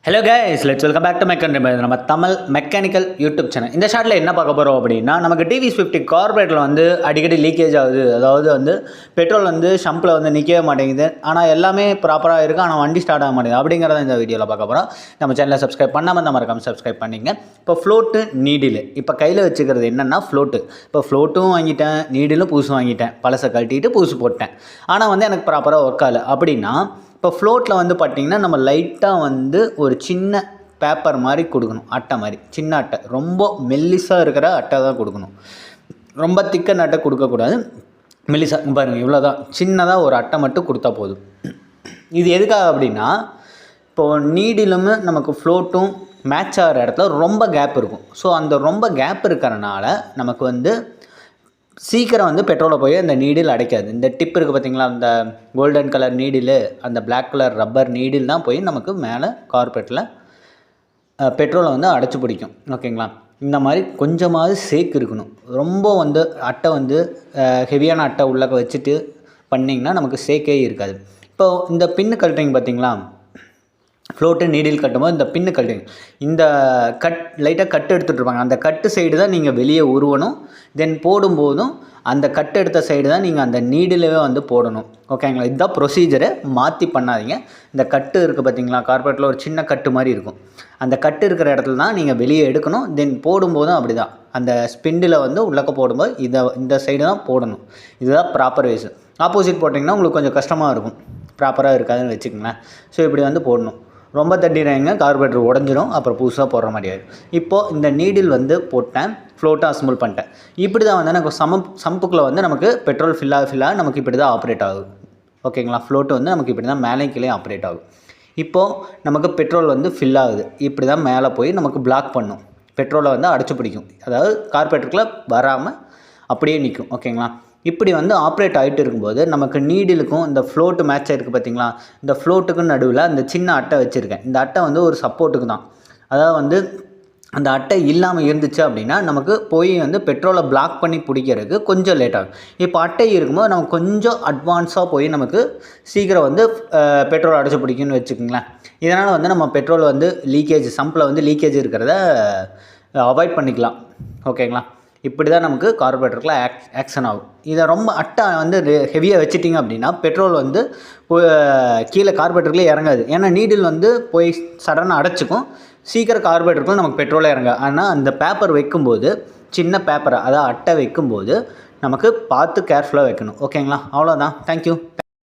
Hello guys, let's welcome back to நம்ம Tamil mechanical YouTube channel. இந்த ஷார்ட்டில் என்ன பார்க்க போகிறோம் அப்படின்னா, நமக்கு டிவிஎஸ் 50 கார்பரேட்டில் வந்து அடிக்கடி லீக்கேஜ் ஆகுது. அதாவது வந்து பெட்ரோல் வந்து ஷம்பில் வந்து நிற்கவே மாட்டேங்குது. ஆனால் எல்லாமே ப்ராப்பராக இருக்குது, ஆனால் வண்டி ஸ்டார்ட் ஆக மாட்டேங்குது. அப்படிங்கிறத இந்த வீடியோவில் பார்க்க போகிறோம். நம்ம சேனலை சப்ஸ்கிரைப் பண்ணாமல் தான் மறக்காமல் சப்ஸ்கிரைப் பண்ணிங்க. இப்போ ஃப்ளோட்டு நீடில் இப்போ கையில் வச்சுக்கிறது என்னென்னா ஃப்ளோட்டு. இப்போ ஃப்ளோட்டும் வாங்கிட்டேன், நீடிலும் புதுசு வாங்கிட்டேன். பழசை கழட்டிட்டு புதுசு போட்டேன். ஆனால் வந்து எனக்கு ப்ராப்பராக ஒர்க் ஆகலை. அப்படின்னா இப்போ ஃப்ளோட்டில் வந்து பார்த்திங்கன்னா நம்ம லைட்டாக வந்து ஒரு சின்ன பேப்பர் மாதிரி கொடுக்கணும். அட்டை மாதிரி சின்ன அட்டை, ரொம்ப மெல்லிஸாக இருக்கிற அட்டை தான் கொடுக்கணும். ரொம்ப திக்கன் அட்டை கொடுக்கக்கூடாது. மெல்லிஸாக பாருங்கள், இவ்வளோ தான் சின்னதாக ஒரு அட்டை மட்டும் கொடுத்தா போதும். இது எதுக்காக அப்படின்னா, இப்போது நீடிலும் நமக்கு ஃப்ளோட்டும் மேட்ச் ஆகிற இடத்துல ரொம்ப கேப் இருக்கும். ஸோ அந்த ரொம்ப கேப் இருக்கிறனால நமக்கு வந்து சீக்கிரம் வந்து பெட்ரோலை போய் அந்த நீடில் அடைக்காது. இந்த டிப் இருக்குது பார்த்திங்களா, அந்த கோல்டன் கலர் நீடில், அந்த பிளாக் கலர் ரப்பர் நீடில் தான் போய் நமக்கு மேலே கார்பெட்டில் பெட்ரோலை வந்து அடைச்சி பிடிக்கும். ஓகேங்களா, இந்த மாதிரி கொஞ்சமாவது சேக் இருக்கணும். ரொம்ப வந்து அட்டை வந்து ஹெவியான அட்டை உள்ளக்க வச்சுட்டு பண்ணிங்கன்னா நமக்கு சேக்கே இருக்காது. இப்போது இந்த பின்னு கழட்டுறீங்க பார்த்திங்களா, ஃப்ளோட்டு நீடில் கட்டும்போது இந்த பின்னு கட்டுங்க. இந்த லைட்டாக கட்டு எடுத்துகிட்ருப்பாங்க. அந்த கட்டு சைடு தான் நீங்கள் வெளியே உருவணும். தென் போடும்போதும் அந்த கட்டு எடுத்த சைடு தான் நீங்கள் அந்த நீடிலவே வந்து போடணும். ஓகேங்களா, இதுதான் ப்ரொசீஜரை, மாற்றி பண்ணாதீங்க. இந்த கட்டு இருக்குது பார்த்திங்களா, கார்பரேட்டில் ஒரு சின்ன கட்டு மாதிரி இருக்கும். அந்த கட்டு இருக்கிற இடத்துல தான் நீங்கள் வெளியே எடுக்கணும். தென் போடும்போதும் அப்படி தான் அந்த ஸ்பிண்டில் வந்து உள்ளக்க போடும்போது இந்த சைடு தான் போடணும். இதுதான் ப்ராப்பர் வேஸ். ஆப்போசிட் போட்டிங்கன்னா உங்களுக்கு கொஞ்சம் கஷ்டமாக இருக்கும், ப்ராப்பராக இருக்காதுன்னு வச்சுக்கோங்களேன். ஸோ இப்படி வந்து போடணும். ரொம்ப தட்டிடுறாங்க, கார்பரேட்டர் உடஞ்சிரும், அப்புறம் புதுசாக போடுற மாதிரி ஆயிடும். இப்போது இந்த நீடில் வந்து போட்டேன், ஃப்ளோட்டாக அசம்பிள் பண்ணிட்டேன். இப்படி தான் வந்து எனக்கு சம்புக்கில் வந்து நமக்கு பெட்ரோல் ஃபில்லாக நமக்கு இப்படி தான் ஆப்ரேட் ஆகும். ஓகேங்களா, ஃப்ளோட்டு வந்து நமக்கு இப்படி தான் மேலே கீழே ஆப்ரேட் ஆகும். இப்போது நமக்கு பெட்ரோல் வந்து ஃபில் ஆகுது. இப்படி தான் மேலே போய் நமக்கு பிளாக் பண்ணும், பெட்ரோலை வந்து அடைச்சி பிடிக்கும். அதாவது கார்பரேட்டருக்குள்ளே வராமல் அப்படியே நிற்கும். ஓகேங்களா, இப்படி வந்து ஆப்ரேட் ஆகிட்டு இருக்கும்போது நமக்கு நீடிலுக்கும் இந்த ஃப்ளோட்டு மேட்ச் ஆகிருக்கு பார்த்திங்களா, இந்த ஃப்ளோட்டுக்கும் நடுவில் அந்த சின்ன அட்டை வச்சுருக்கேன். இந்த அட்டை வந்து ஒரு சப்போர்ட்டுக்கு தான். அதாவது வந்து அந்த அட்டை இல்லாமல் இருந்துச்சு அப்படின்னா நமக்கு போய் வந்து பெட்ரோலை பிளாக் பண்ணி பிடிக்கிறதுக்கு கொஞ்சம் லேட் ஆகும். இப்போ அட்டை இருக்கும்போது நம்ம கொஞ்சம் அட்வான்ஸாக போய் நமக்கு சீக்கிரம் வந்து பெட்ரோல் அடைச்சி பிடிக்குன்னு வச்சுக்கோங்களேன். இதனால் வந்து நம்ம பெட்ரோல் வந்து லீக்கேஜ், சம்பில் வந்து லீக்கேஜ் இருக்கிறத அவாய்ட் பண்ணிக்கலாம். ஓகேங்களா, இப்படி தான் நமக்கு கார்பரேட்டருக்குள்ள ஆக்ஷன் ஆகும். இதை ரொம்ப அட்டை வந்து ஹெவியாக வச்சுட்டிங்க அப்படின்னா பெட்ரோல் வந்து கீழே கார்பரேட்டருக்குள்ளே இறங்காது. ஏன்னா நீடில் வந்து போய் சடனாக அடைச்சிக்கும், சீக்கிரம் கார்பரேட்டருக்குள்ள நமக்கு பெட்ரோலே இறங்காது. ஆனால் அந்த பேப்பர் வைக்கும்போது, சின்ன பேப்பரை அதாவது அட்டை வைக்கும்போது நமக்கு பார்த்து கேர்ஃபுல்லாக வைக்கணும். ஓகேங்களா, அவ்வளோதான். தேங்க்யூ.